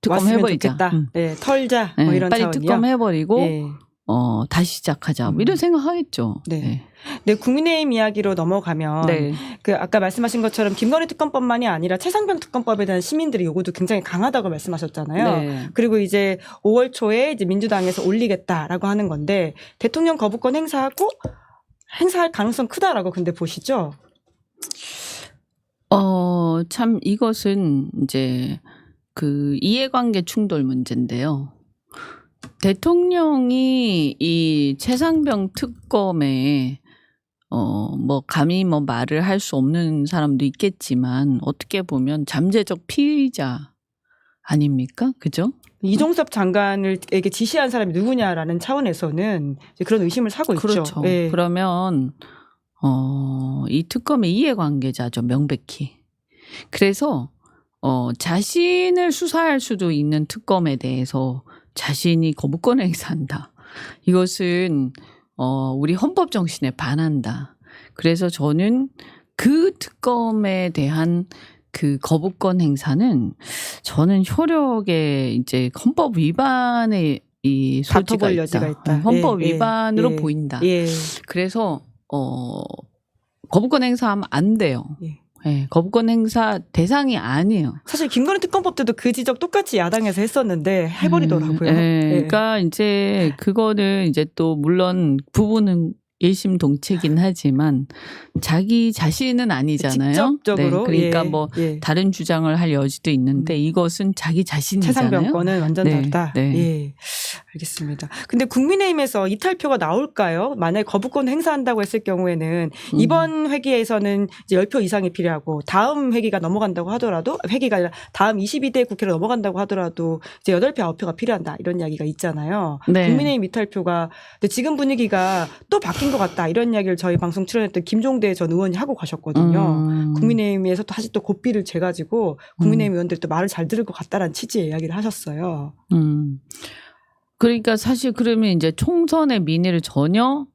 특검 해버리자. 네, 털자. 뭐 이런 빨리 차원이요. 특검 해버리고 다시 시작하자. 뭐 이런 생각하겠죠. 네. 네, 국민의힘 이야기로 넘어가면 네. 그 아까 말씀하신 것처럼 김건희 특검법만이 아니라 최상병 특검법에 대한 시민들의 요구도 굉장히 강하다고 말씀하셨잖아요. 네. 그리고 이제 5월 초에 이제 민주당에서 올리겠다라고 하는 건데 대통령 거부권 행사할 가능성 크다라고 근데 보시죠? 참 이것은 이제 그 이해관계 충돌 문제인데요. 대통령이 이 최상병 특검에 뭐 감히 뭐 말을 할 수 없는 사람도 있겠지만 어떻게 보면 잠재적 피의자 아닙니까? 그죠? 이종섭 장관에게 지시한 사람이 누구냐라는 차원에서는 이제 그런 의심을 사고 있죠. 그렇죠. 예. 그러면 이 특검의 이해관계자죠. 명백히. 그래서 자신을 수사할 수도 있는 특검에 대해서 자신이 거부권 행사한다. 이것은 우리 헌법 정신에 반한다. 그래서 저는 그 특검에 대한 그 거부권 행사는 저는 효력에 이제 헌법 위반의 이 소지가 다퉈볼 여지가 있다. 헌법 예, 위반으로 예, 보인다. 예. 그래서 거부권 행사하면 안 돼요. 예. 네, 거부권 행사 대상이 아니에요. 사실 김건희 특검법 때도 그 지적 똑같이 야당에서 했었는데 해버리더라고요. 네, 예. 그러니까 이제 그거는 이제 또 물론 부부는 일심동체긴 하지만 자기 자신은 아니잖아요. 직접적으로. 네, 그러니까 예, 뭐 예. 다른 주장을 할 여지도 있는데 이것은 자기 자신이잖아요. 최상병권은 완전 네, 다르다. 네. 예, 알겠습니다. 근데 국민의힘에서 이탈표가 나올까요? 만약에 거부권 행사한다고 했을 경우에는 이번 회기에서는 이제 10표 이상이 필요하고 다음 회기가 넘어간다고 하더라도 회기가 아니라 다음 22대 국회로 넘어간다고 하더라도 이제 8표, 9표가 필요한다 이런 이야기가 있잖아요. 네. 국민의힘 이탈표가 근데 지금 분위기가 또 바뀐 것 같다 이런 이야기를 저희 방송 출연했던 김종대 전 의원이 하고 가셨거든요. 국민의힘에서 다시 또 고삐를 재가지고 국민의힘 의원들이 또 말을 잘 들을 것 같다라는 취지의 이야기를 하셨어요. 그러니까 사실 그러면 이제 총선의 민의를 전혀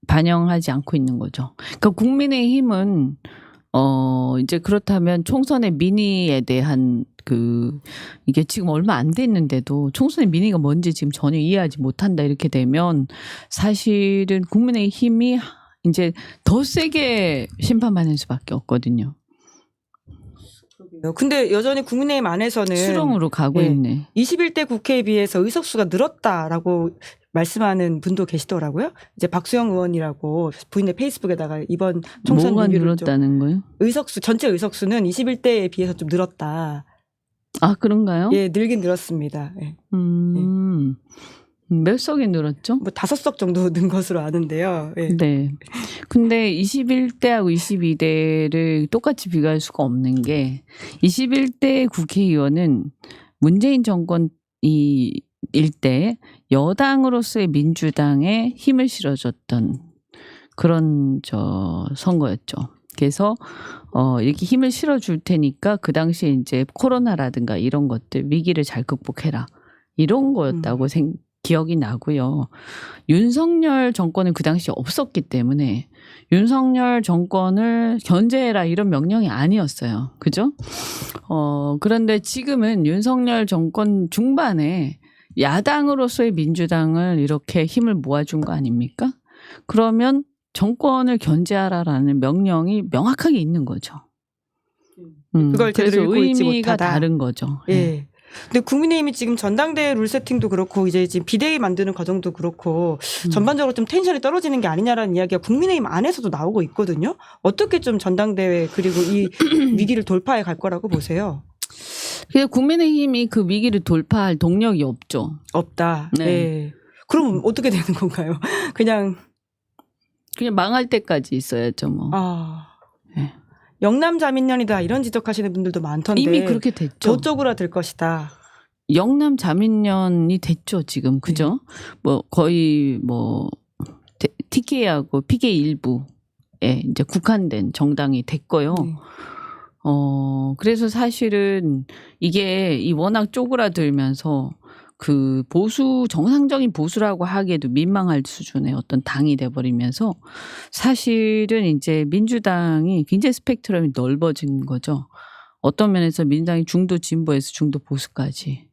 반영하지 않고 있는 거죠. 그러니까 국민의힘은 이제 그렇다면 총선의 민의에 대한 이게 지금 얼마 안 됐는데도 총선의 민의가 뭔지 지금 전혀 이해하지 못한다 이렇게 되면 사실은 국민의힘이 이제 더 세게 심판받을 수밖에 없거든요. 근데 여전히 국민의힘 안에서는 수렁으로 가고 있네. 21대 국회에 비해서 의석수가 늘었다라고 말씀하는 분도 계시더라고요. 이제 박수영 의원이라고 부인의 페이스북에다가 이번 총선 뭐가 리뷰를 늘었다는 거예요? 전체 의석수는 21대에 비해서 좀 늘었다. 아, 그런가요? 예, 늘긴 늘었습니다. 예. 몇 석이 늘었죠? 뭐 5석 정도 는 것으로 아는데요. 예. 네. 근데 21대하고 22대를 똑같이 비교할 수가 없는 게 21대 국회의원은 문재인 정권이 일때 여당으로서의 민주당에 힘을 실어줬던 그런 선거였죠. 그래서 이렇게 힘을 실어줄 테니까 그 당시에 이제 코로나라든가 이런 것들 위기를 잘 극복해라 이런 거였다고 기억이 나고요. 윤석열 정권은 그 당시에 없었기 때문에 윤석열 정권을 견제해라 이런 명령이 아니었어요. 그죠? 그런데 지금은 윤석열 정권 중반에 야당으로서의 민주당을 이렇게 힘을 모아준 거 아닙니까? 그러면 정권을 견제하라라는 명령이 명확하게 있는 거죠. 그걸 그래서 제대로 읽고 있지 의미가 못하다. 다른 거죠. 예. 네. 근데 국민의힘이 지금 전당대회 룰 세팅도 그렇고 이제 지금 비대위 만드는 과정도 그렇고 전반적으로 좀 텐션이 떨어지는 게 아니냐라는 이야기가 국민의힘 안에서도 나오고 있거든요. 어떻게 좀 전당대회 그리고 이 위기를 돌파해 갈 거라고 보세요? 그래서 국민의힘이 그 위기를 돌파할 동력이 없죠. 없다. 네. 예. 그럼 어떻게 되는 건가요? 그냥 망할 때까지 있어야죠, 뭐. 네. 영남 자민련이다 이런 지적하시는 분들도 많던데 이미 그렇게 됐죠. 저쪽으로 될 것이다. 영남 자민련이 됐죠, 지금. 그죠? 뭐 거의 TK하고 PK 일부에 이제 국한된 정당이 됐고요. 그래서 사실은 이게 워낙 쪼그라들면서 그 정상적인 보수라고 하기에도 민망할 수준의 어떤 당이 돼버리면서 사실은 이제 민주당이 굉장히 스펙트럼이 넓어진 거죠. 어떤 면에서 민주당이 중도 진보에서 중도 보수까지.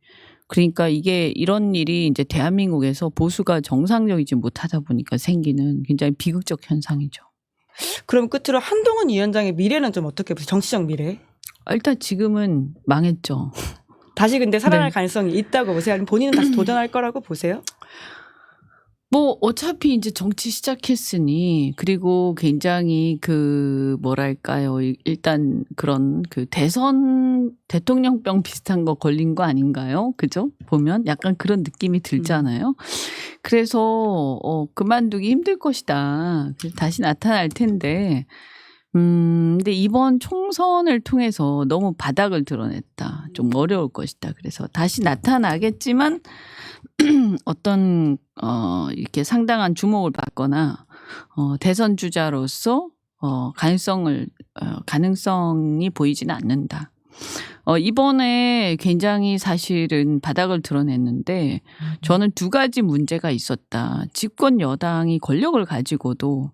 그러니까 이게 이런 일이 이제 대한민국에서 보수가 정상적이지 못하다 보니까 생기는 굉장히 비극적 현상이죠. 그럼 끝으로 한동훈 위원장의 미래는 좀 어떻게 보세요? 정치적 미래? 일단 지금은 망했죠. 다시 근데 살아날 네. 가능성이 있다고 보세요? 아니면 본인은 다시 도전할 거라고 보세요? 뭐 어차피 이제 정치 시작했으니 그리고 굉장히 그 뭐랄까요 일단 그런 그 대선 대통령병 비슷한 거 걸린 거 아닌가요? 그죠? 보면 약간 그런 느낌이 들잖아요. 그래서 그만두기 힘들 것이다. 그래서 다시 나타날 텐데. 근데 이번 총선을 통해서 너무 바닥을 드러냈다. 좀 어려울 것이다. 그래서 다시 나타나겠지만 어떤 이렇게 상당한 주목을 받거나 대선 주자로서 가능성이 보이지는 않는다. 이번에 굉장히 사실은 바닥을 드러냈는데 저는 두 가지 문제가 있었다. 집권 여당이 권력을 가지고도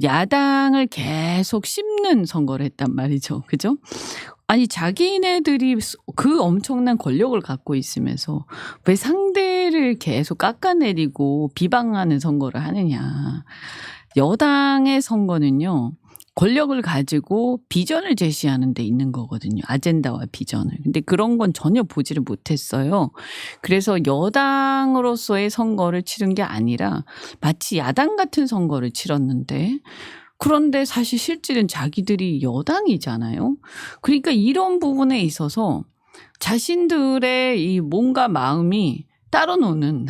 야당을 계속 씹는 선거를 했단 말이죠. 그죠? 아니 자기네들이 그 엄청난 권력을 갖고 있으면서 왜 상대를 계속 깎아내리고 비방하는 선거를 하느냐. 여당의 선거는요. 권력을 가지고 비전을 제시하는 데 있는 거거든요. 아젠다와 비전을. 근데 그런 건 전혀 보지를 못했어요. 그래서 여당으로서의 선거를 치른 게 아니라 마치 야당 같은 선거를 치렀는데 그런데 사실 실질은 자기들이 여당이잖아요. 그러니까 이런 부분에 있어서 자신들의 이 뭔가 마음이 따로 노는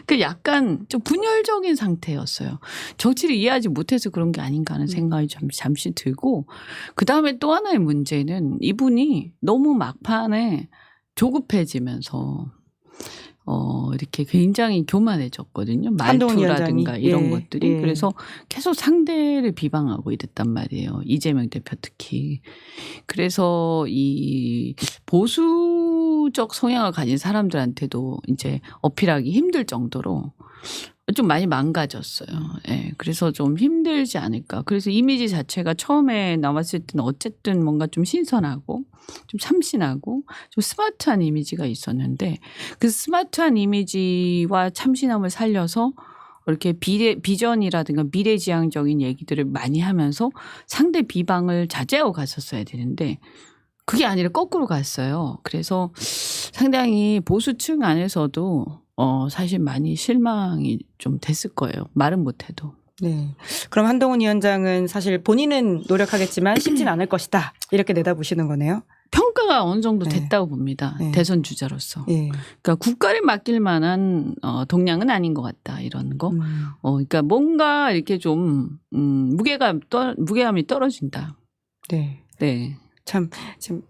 그 약간 좀 분열적인 상태였어요. 정치를 이해하지 못해서 그런 게 아닌가 하는 생각이 잠시 들고 그다음에 또 하나의 문제는 이분이 너무 막판에 조급해지면서 이렇게 굉장히 교만해졌거든요. 말투라든가 이런 것들이. 그래서 계속 상대를 비방하고 이랬단 말이에요. 이재명 대표 특히. 그래서 이 보수적 성향을 가진 사람들한테도 이제 어필하기 힘들 정도로 좀 많이 망가졌어요. 예. 그래서 좀 힘들지 않을까. 그래서 이미지 자체가 처음에 나왔을 때는 어쨌든 뭔가 좀 신선하고 좀 참신하고 좀 스마트한 이미지가 있었는데 그 스마트한 이미지와 참신함을 살려서 이렇게 비전이라든가 미래지향적인 얘기들을 많이 하면서 상대 비방을 자제하고 갔었어야 되는데 그게 아니라 거꾸로 갔어요. 그래서 상당히 보수층 안에서도 사실 많이 실망이 좀 됐을 거예요. 말은 못해도. 네. 그럼 한동훈 위원장은 사실 본인은 노력하겠지만 쉽진 않을 것이다. 이렇게 내다보시는 거네요. 평가가 어느 정도 됐다고 봅니다. 네. 대선 주자로서. 그러니까 국가를 맡길 만한 동량은 아닌 것 같다. 이런 거. 그러니까 뭔가 이렇게 좀 무게감이 떨어진다. 네. 네. 참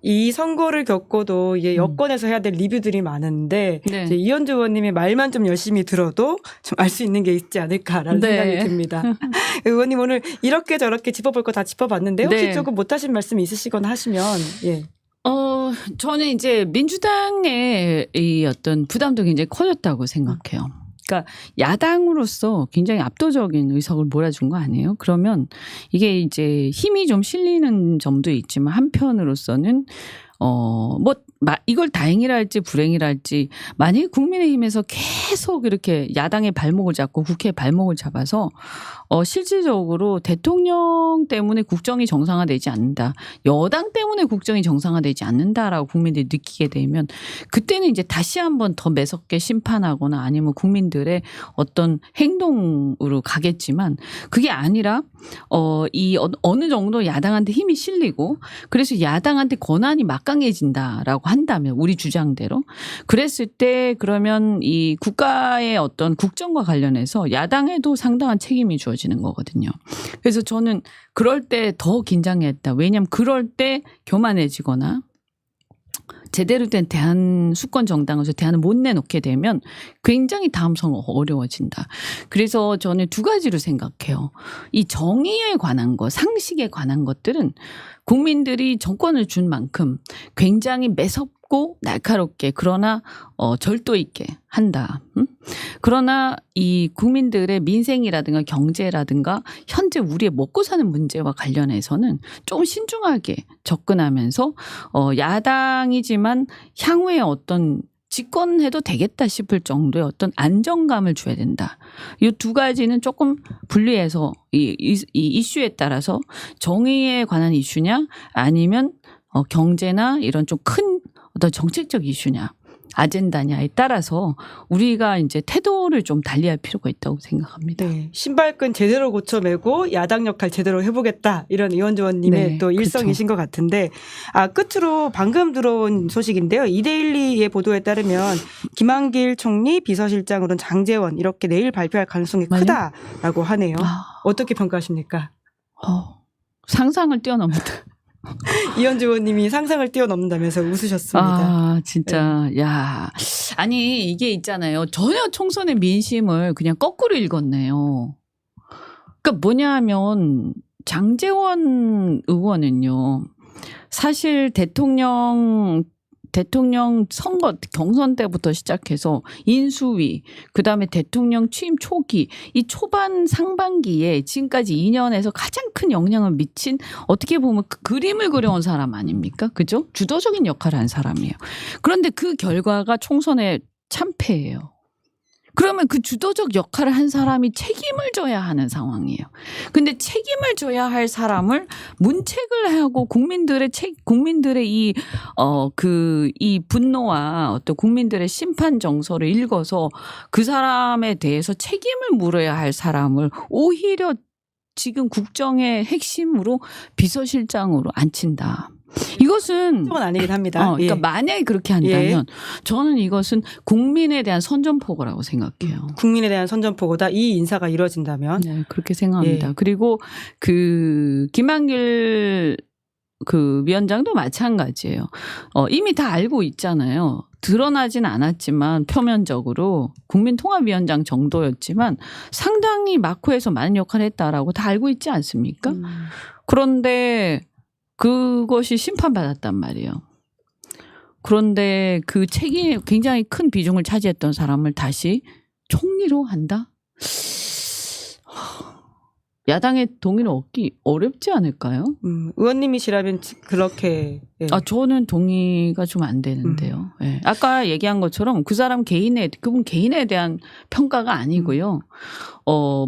이 선거를 겪고도 이게 여권에서 해야 될 리뷰들이 많은데 네. 이제 이현주 의원님의 말만 좀 열심히 들어도 좀 알 수 있는 게 있지 않을까라는 생각이 듭니다. 의원님 오늘 이렇게 저렇게 짚어볼 거 다 짚어봤는데 혹시 조금 못하신 말씀 있으시거나 하시면 예. 저는 이제 민주당의 이 어떤 부담도 굉장히 커졌다고 생각해요. 그러니까 야당으로서 굉장히 압도적인 의석을 몰아준 거 아니에요? 그러면 이게 이제 힘이 좀 실리는 점도 있지만 한편으로서는 이걸 다행이라 할지 불행이라 할지 만약에 국민의힘에서 계속 이렇게 야당의 발목을 잡고 국회의 발목을 잡아서 실질적으로 대통령 때문에 국정이 정상화되지 않는다. 여당 때문에 국정이 정상화되지 않는다라고 국민들이 느끼게 되면 그때는 이제 다시 한번 더 매섭게 심판하거나 아니면 국민들의 어떤 행동으로 가겠지만 그게 아니라 어느 정도 야당한테 힘이 실리고 그래서 야당한테 권한이 막강해진다라고 한다면 우리 주장대로 그랬을 때 그러면 이 국가의 어떤 국정과 관련해서 야당에도 상당한 책임이 주어지는 거거든요. 그래서 저는 그럴 때 더 긴장했다. 왜냐하면 그럴 때 교만해지거나 제대로 된 대한 수권 정당에서 대안을 못 내놓게 되면 굉장히 다음 선거 어려워진다. 그래서 저는 두 가지로 생각해요. 이 정의에 관한 것, 상식에 관한 것들은 국민들이 정권을 준 만큼 굉장히 매섭고 쉽고 날카롭게 그러나 절도 있게 한다. 그러나 이 국민들의 민생이라든가 경제라든가 현재 우리의 먹고 사는 문제와 관련해서는 좀 신중하게 접근하면서 야당이지만 향후에 어떤 집권해도 되겠다 싶을 정도의 어떤 안정감을 줘야 된다. 이 두 가지는 조금 분리해서 이 이슈에 따라서 정의에 관한 이슈냐 아니면 경제나 이런 좀 큰 어떤 정책적 이슈냐 아젠다냐에 따라서 우리가 이제 태도를 좀 달리할 필요가 있다고 생각합니다. 네. 신발끈 제대로 고쳐매고 야당 역할 제대로 해보겠다. 이런 이원주 의원님의 네, 또 일성이신 것 같은데 끝으로 방금 들어온 소식인데요. 이데일리의 보도에 따르면 김한길 총리 비서실장으로는 장제원 이렇게 내일 발표할 가능성이 크다라고 하네요. 어떻게 평가하십니까? 상상을 뛰어넘는다. 이현주 의원님이 상상을 뛰어넘는다면서 웃으셨습니다. 진짜. 네. 야, 아니 이게 있잖아요. 전혀 총선의 민심을 그냥 거꾸로 읽었네요. 그러니까 뭐냐면 장제원 의원은요. 사실 대통령 선거 경선 때부터 시작해서 인수위 그다음에 대통령 취임 초기 이 초반 상반기에 지금까지 2년에서 가장 큰 영향을 미친 어떻게 보면 그 그림을 그려온 사람 아닙니까? 그죠? 주도적인 역할을 한 사람이에요. 그런데 그 결과가 총선의 참패예요. 그러면 그 주도적 역할을 한 사람이 책임을 져야 하는 상황이에요. 근데 책임을 져야 할 사람을 문책을 하고 국민들의 이 분노와 어떤 국민들의 심판 정서를 읽어서 그 사람에 대해서 책임을 물어야 할 사람을 오히려 지금 국정의 핵심으로 비서실장으로 앉힌다. 이것은 아니긴 합니다. 그러니까 만약에 그렇게 한다면 저는 이것은 국민에 대한 선전포고라고 생각해요. 국민에 대한 선전포고다. 이 인사가 이루어진다면. 네, 그렇게 생각합니다. 그리고 그 김한길 그 위원장도 마찬가지예요. 이미 다 알고 있잖아요. 드러나진 않았지만 표면적으로 국민통합위원장 정도였지만 상당히 마코에서 많은 역할을 했다라고 다 알고 있지 않습니까? 그런데 그것이 심판받았단 말이에요. 그런데 그 책임이 굉장히 큰 비중을 차지했던 사람을 다시 총리로 한다? 야당의 동의를 얻기 어렵지 않을까요? 의원님이시라면 그렇게. 저는 동의가 좀 안 되는데요. 네. 아까 얘기한 것처럼 그 사람 그분 개인에 대한 평가가 아니고요.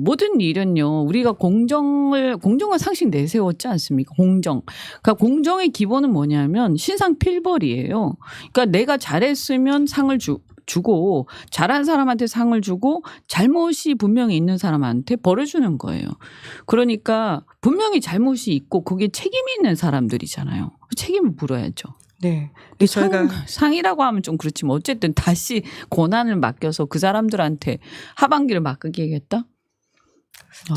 모든 일은요, 우리가 공정을 상식 내세웠지 않습니까? 그러니까 공정의 기본은 뭐냐면 신상필벌이에요. 그러니까 내가 잘했으면 상을 주고 잘한 사람한테 상을 주고 잘못이 분명히 있는 사람한테 벌을 주는 거예요. 그러니까 분명히 잘못이 있고 그게 책임이 있는 사람들이잖아요. 책임을 물어야죠. 네. 상이라고 하면 좀 그렇지만 어쨌든 다시 권한을 맡겨서 그 사람들한테 하반기를 맡기겠다?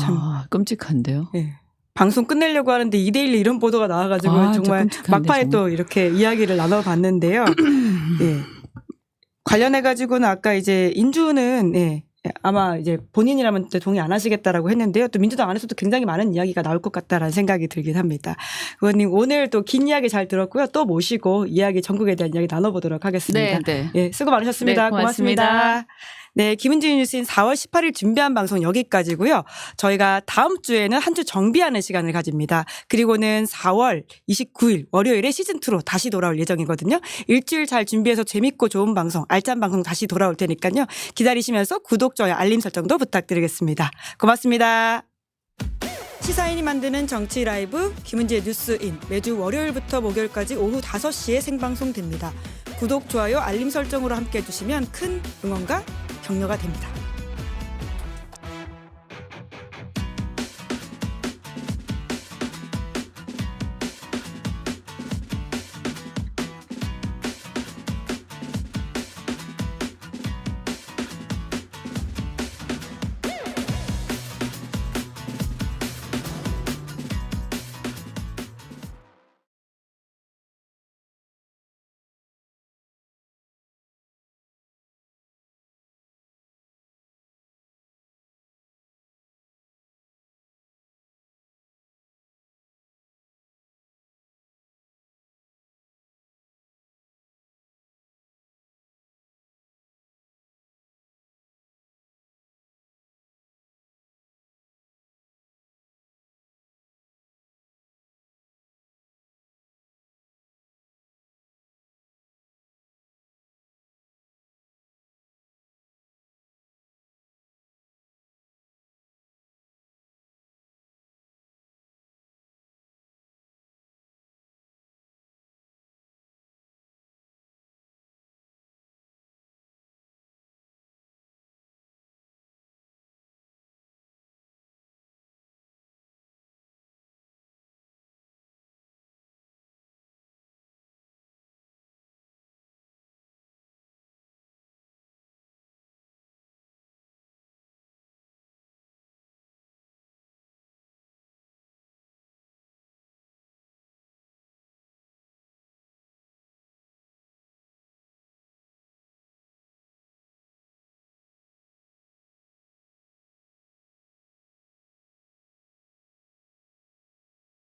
참 끔찍한데요. 네. 방송 끝내려고 하는데 2대1 이런 보도가 나와가지고 정말 막판에 또 이렇게 이야기를 나눠봤는데요. 네. 관련해가지고는 아까 이제 인주는 아마 이제 본인이라면 동의 안 하시겠다라고 했는데요. 또 민주당 안에서도 굉장히 많은 이야기가 나올 것 같다라는 생각이 들긴 합니다. 의원님 오늘 또 긴 이야기 잘 들었고요. 또 모시고 이야기 전국에 대한 이야기 나눠보도록 하겠습니다. 네, 수고 많으셨습니다. 고맙습니다. 네, 김은지의 뉴스인 4월 18일 준비한 방송 여기까지고요. 저희가 다음 주에는 한 주 정비하는 시간을 가집니다. 그리고는 4월 29일 월요일에 시즌2로 다시 돌아올 예정이거든요. 일주일 잘 준비해서 재밌고 좋은 방송, 알찬 방송 다시 돌아올 테니까요. 기다리시면서 구독, 좋아요, 알림 설정도 부탁드리겠습니다. 고맙습니다. 시사인이 만드는 정치 라이브 김은지의 뉴스인 매주 월요일부터 목요일까지 오후 5시에 생방송됩니다. 구독, 좋아요, 알림 설정으로 함께해 주시면 큰 응원과 격려가 됩니다.